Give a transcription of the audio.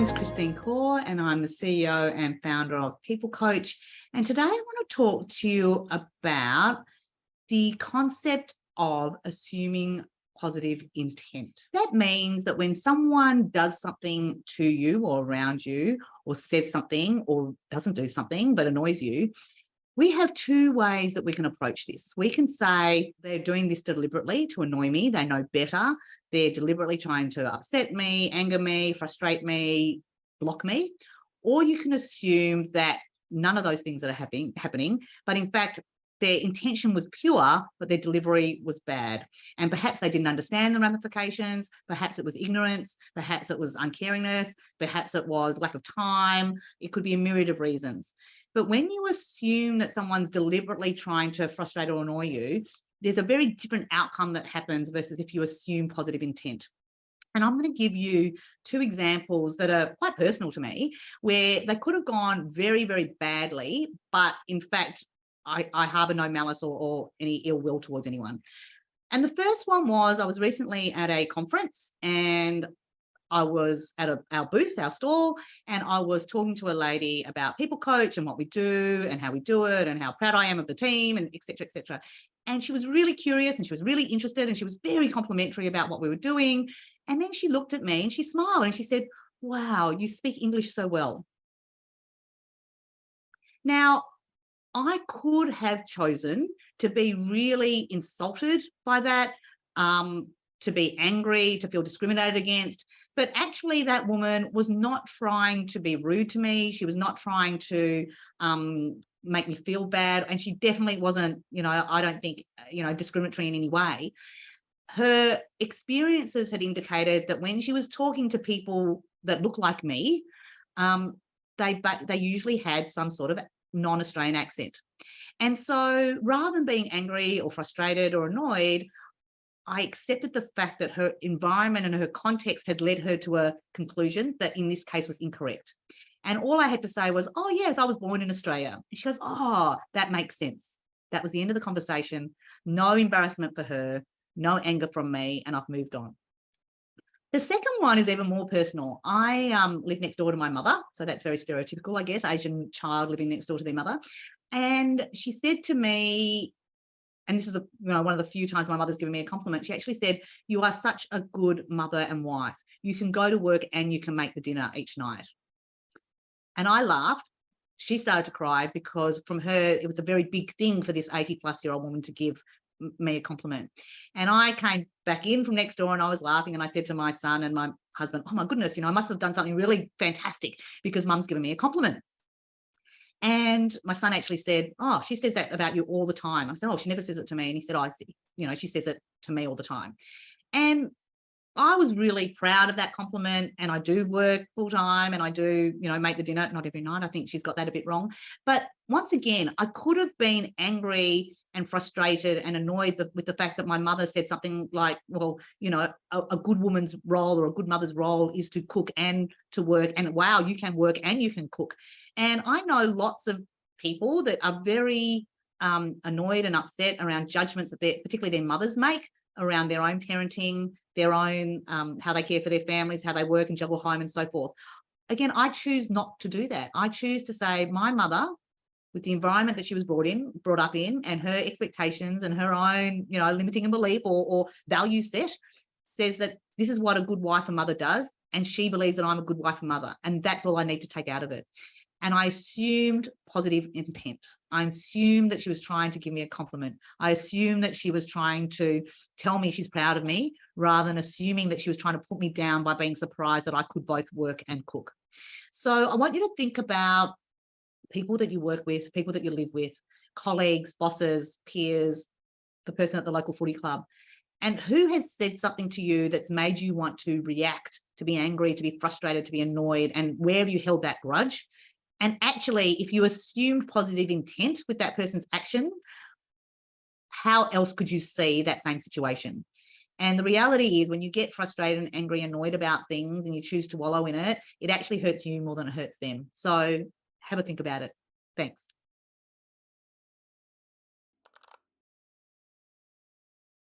name's Khor, and I'm the CEO and founder of Peeplcoach. And today I want to talk to you about the concept of assuming positive intent. That means that when someone does something to you or around you, or says something or doesn't do something but annoys you, we have two ways that we can approach this. We can say they're doing this deliberately to annoy me. They know better. They're deliberately trying to upset me, anger me, frustrate me, block me. Or you can assume that none of those things are happening, but in fact, their intention was pure, but their delivery was bad. And perhaps they didn't understand the ramifications. Perhaps it was ignorance. Perhaps it was uncaringness. Perhaps it was lack of time. It could be a myriad of reasons. But when you assume that someone's deliberately trying to frustrate or annoy you, there's a very different outcome that happens versus if you assume positive intent. And I'm going to give you two examples that are quite personal to me, where they could have gone very, very badly, but in fact, I harbor no malice or any ill will towards anyone. And the first one was, I was recently at a conference and I was at our booth, our stall, and I was talking to a lady about Peeplcoach and what we do and how we do it and how proud I am of the team and et cetera, et cetera. And she was really curious and she was really interested and she was very complimentary about what we were doing. And then she looked at me and she smiled and she said, "Wow, you speak English so well." Now, I could have chosen to be really insulted by that, to be angry, to feel discriminated against. But actually, that woman was not trying to be rude to me. She was not trying to make me feel bad. And she definitely wasn't, I don't think, discriminatory in any way. Her experiences had indicated that when she was talking to people that look like me, they usually had some sort of non-Australian accent. And so rather than being angry or frustrated or annoyed, I accepted the fact that her environment and her context had led her to a conclusion that in this case was incorrect. And all I had to say was, "Oh, yes, I was born in Australia." And she goes, "Oh, that makes sense." That was the end of the conversation. No embarrassment for her, no anger from me, and I've moved on. The second one is even more personal. I live next door to my mother. So that's very stereotypical, I guess, Asian child living next door to their mother. And she said to me, and this is one of the few times my mother's given me a compliment, she actually said, "You are such a good mother and wife. You can go to work and you can make the dinner each night." And I laughed. She started to cry because from her, it was a very big thing for this 80-plus-year-old woman to give me a compliment. And I came back in from next door and I was laughing and I said to my son and my husband, "Oh my goodness, I must have done something really fantastic because mum's given me a compliment." And my son actually said, "Oh, she says that about you all the time." I said, "Oh, she never says it to me." And he said, "Oh, I see, she says it to me all the time." And I was really proud of that compliment, and I do work full time and I do, make the dinner, not every night. I think she's got that a bit wrong. But once again, I could have been angry and frustrated and annoyed with the fact that my mother said something like, "Well, a good woman's role or a good mother's role is to cook and to work. And wow, you can work and you can cook." And I know lots of people that are very annoyed and upset around judgments that particularly their mothers make around their own parenting, their own, how they care for their families, how they work and juggle home and so forth. Again, I choose not to do that. I choose to say my mother, with the environment that she was brought up in and her expectations and her own, limiting and belief or value set, says that this is what a good wife and mother does. And she believes that I'm a good wife and mother. And that's all I need to take out of it. And I assumed positive intent. I assumed that she was trying to give me a compliment. I assumed that she was trying to tell me she's proud of me rather than assuming that she was trying to put me down by being surprised that I could both work and cook. So I want you to think about people that you work with, people that you live with, colleagues, bosses, peers, the person at the local footy club, and who has said something to you that's made you want to react, to be angry, to be frustrated, to be annoyed, and where have you held that grudge? And actually, if you assumed positive intent with that person's action, how else could you see that same situation? And the reality is when you get frustrated and angry, annoyed about things and you choose to wallow in it, it actually hurts you more than it hurts them. So have a think about it. Thanks.